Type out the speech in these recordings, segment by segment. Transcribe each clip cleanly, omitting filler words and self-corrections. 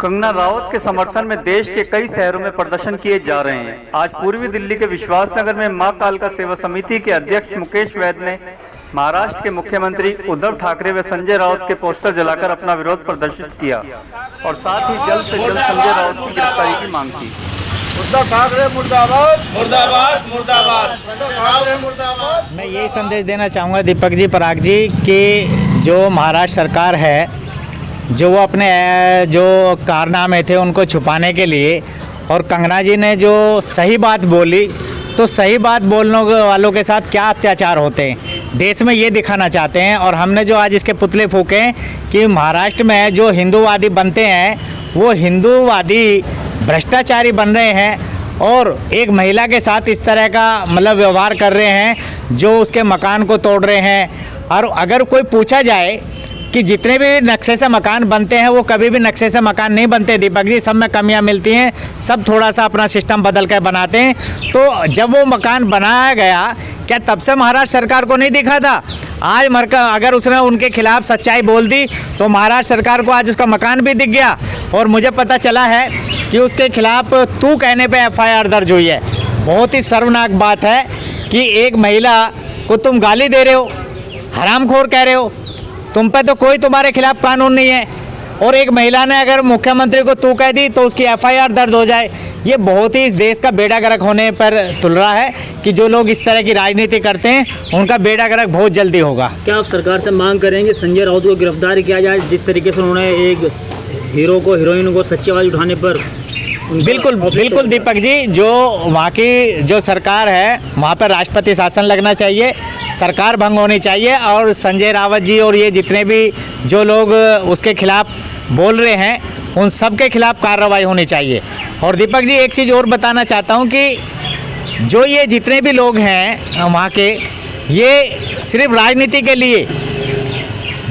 कंगना राउत के समर्थन में देश के कई शहरों में प्रदर्शन किए जा रहे हैं। आज पूर्वी दिल्ली के विश्वासनगर में मां कालका सेवा समिति के अध्यक्ष मुकेश वैद ने महाराष्ट्र के मुख्यमंत्री उद्धव ठाकरे व संजय राउत के पोस्टर जलाकर अपना विरोध प्रदर्शित किया और साथ ही जल्द से जल्द संजय राउत की गिरफ्तारी की मांग की। उद्धव ठाकरे मुर्दाबाद, मुर्दाबाद, मुर्दाबाद, मुर्दाबाद। मैं यही संदेश देना चाहूँगा दीपक जी, पराग जी, कि जो महाराष्ट्र सरकार है, जो वो अपने जो कारनामे थे उनको छुपाने के लिए, और कंगना जी ने जो सही बात बोली, तो सही बात बोलने वालों के साथ क्या अत्याचार होते हैं देश में ये दिखाना चाहते हैं। और हमने जो आज इसके पुतले फूके हैं कि महाराष्ट्र में जो हिंदूवादी बनते हैं वो हिंदूवादी भ्रष्टाचारी बन रहे हैं और एक महिला के साथ इस तरह का मतलब व्यवहार कर रहे हैं जो उसके मकान को तोड़ रहे हैं। और अगर कोई पूछा जाए कि जितने भी नक्शे से मकान बनते हैं वो कभी भी नक्शे से मकान नहीं बनते दीपक जी, सब में कमियां मिलती हैं, सब थोड़ा सा अपना सिस्टम बदल कर बनाते हैं। तो जब वो मकान बनाया गया, क्या तब से महाराष्ट्र सरकार को नहीं दिखा था? आज अगर उसने उनके खिलाफ सच्चाई बोल दी तो महाराष्ट्र सरकार को आज उसका मकान भी दिख गया। और मुझे पता चला है कि उसके खिलाफ तू कहने पे FIR दर्ज हुई है। बहुत ही शर्मनाक बात है कि एक महिला को तुम गाली दे रहे हो, हरामखोर कह रहे हो, तुम पे तो कोई तुम्हारे खिलाफ कानून नहीं है, और एक महिला ने अगर मुख्यमंत्री को तू कह दी तो उसकी FIR दर्ज हो जाए। ये बहुत ही इस देश का बेड़ा गर्क होने पर तुल रहा है कि जो लोग इस तरह की राजनीति करते हैं उनका बेड़ा गर्क बहुत जल्दी होगा। क्या आप सरकार से मांग करेंगे संजय राउत को गिरफ्तार किया जाए, जिस तरीके से उन्होंने एक हीरो को, हीरोइन को सच्ची आवाज़ उठाने पर? बिल्कुल बिल्कुल दीपक जी, जो वहाँ की जो सरकार है वहाँ पर राष्ट्रपति शासन लगना चाहिए, सरकार भंग होनी चाहिए, और संजय राउत जी और ये जितने भी जो लोग उसके खिलाफ बोल रहे हैं उन सब के खिलाफ कार्रवाई होनी चाहिए। और दीपक जी, एक चीज़ और बताना चाहता हूँ कि जो ये जितने भी लोग हैं वहाँ के, ये सिर्फ राजनीति के लिए,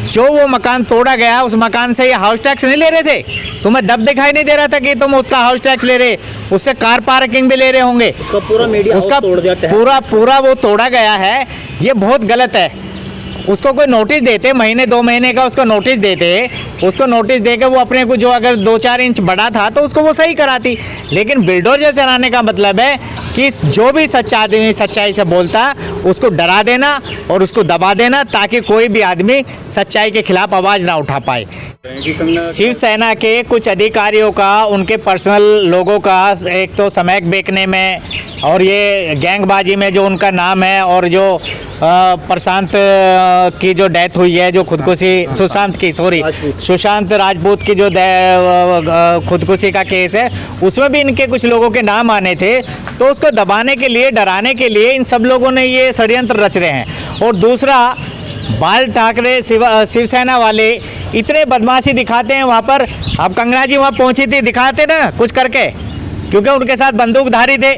जो वो मकान तोड़ा गया उस मकान से ये हाउस टैक्स नहीं ले रहे थे। तुम्हें दब दिखाई नहीं दे रहा था कि तुम उसका हाउस टैक्स ले रहे, उससे कार पार्किंग भी ले रहे होंगे। उसका पूरा मीडिया उसका तोड़ देते हैं। पूरा वो तोड़ा गया है, ये बहुत गलत है। उसको कोई नोटिस देते, महीने 2 महीने का उसको नोटिस देते, उसको नोटिस दे के वो अपने को जो अगर 2-4 इंच बड़ा था तो उसको वो सही कराती। लेकिन बिल्डोजर चलाने का मतलब है कि जो भी सच्चा आदमी सच्चाई से बोलता उसको डरा देना और उसको दबा देना, ताकि कोई भी आदमी सच्चाई के खिलाफ आवाज़ ना उठा पाए। शिवसेना के कुछ अधिकारियों का, उनके पर्सनल लोगों का एक तो समय बेचने में और ये गैंगबाजी में जो उनका नाम है, और जो प्रशांत की जो डेथ हुई है, जो खुदकुशी, सुशांत राजपूत की जो खुदकुशी का केस है, उसमें भी इनके कुछ लोगों के नाम आने थे। तो उसको दबाने के लिए, डराने के लिए इन सब लोगों ने ये षड्यंत्र रच रहे हैं। और दूसरा, बाल ठाकरे शिवसेना वाले इतने बदमाशी दिखाते हैं वहाँ पर। अब कंगना जी वहाँ पहुँची थी, दिखाते ना कुछ करके, क्योंकि उनके साथ बंदूकधारी थे।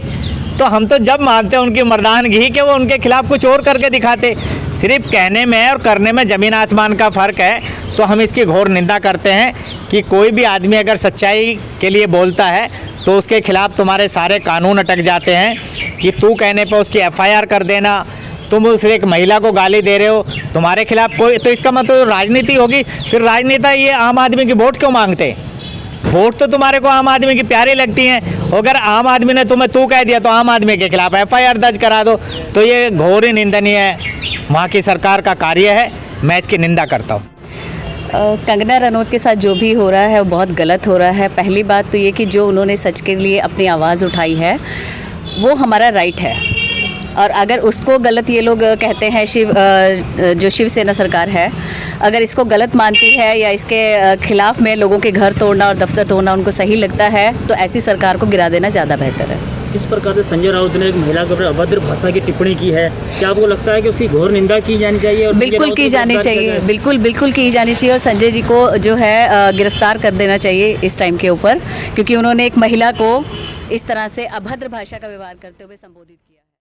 तो हम तो जब मानते हैं उनकी मर्दानगी कि वो उनके खिलाफ कुछ और करके दिखाते। सिर्फ कहने में और करने में ज़मीन आसमान का फ़र्क है। तो हम इसकी घोर निंदा करते हैं कि कोई भी आदमी अगर सच्चाई के लिए बोलता है तो उसके खिलाफ तुम्हारे सारे कानून अटक जाते हैं कि तू कहने पर उसकी FIR कर देना। तुम उस एक महिला को गाली दे रहे हो, तुम्हारे खिलाफ कोई, तो इसका मतलब राजनीति होगी। फिर राजनेता ये आम आदमी की वोट क्यों मांगते हैं? वोट तो तुम्हारे को आम आदमी की प्यारी लगती हैं। अगर आम आदमी ने तुम्हें तू कह दिया तो आम आदमी के खिलाफ FIR दर्ज करा दो। तो ये घोर ही निंदनीय है, वहाँ की सरकार का कार्य है, मैं इसकी निंदा करता हूँ। कंगना रनौत के साथ जो भी हो रहा है वो बहुत गलत हो रहा है। पहली बात तो ये कि जो उन्होंने सच के लिए अपनी आवाज़ उठाई है वो हमारा राइट है, और अगर उसको गलत ये लोग कहते हैं, जो शिवसेना सरकार है अगर इसको गलत मानती है या इसके खिलाफ में लोगों के घर तोड़ना और दफ्तर तोड़ना उनको सही लगता है, तो ऐसी सरकार को गिरा देना ज़्यादा बेहतर है। जिस प्रकार से संजय राउत ने एक महिला के ऊपर अभद्र भाषा की टिप्पणी की है, क्या आपको लगता है कि उसकी घोर निंदा की जानी चाहिए? और बिल्कुल की जानी चाहिए, बिल्कुल की जानी चाहिए, और संजय जी को जो है गिरफ्तार कर देना चाहिए इस टाइम के ऊपर, क्योंकि उन्होंने एक महिला को इस तरह से अभद्र भाषा का व्यवहार करते हुए संबोधित किया।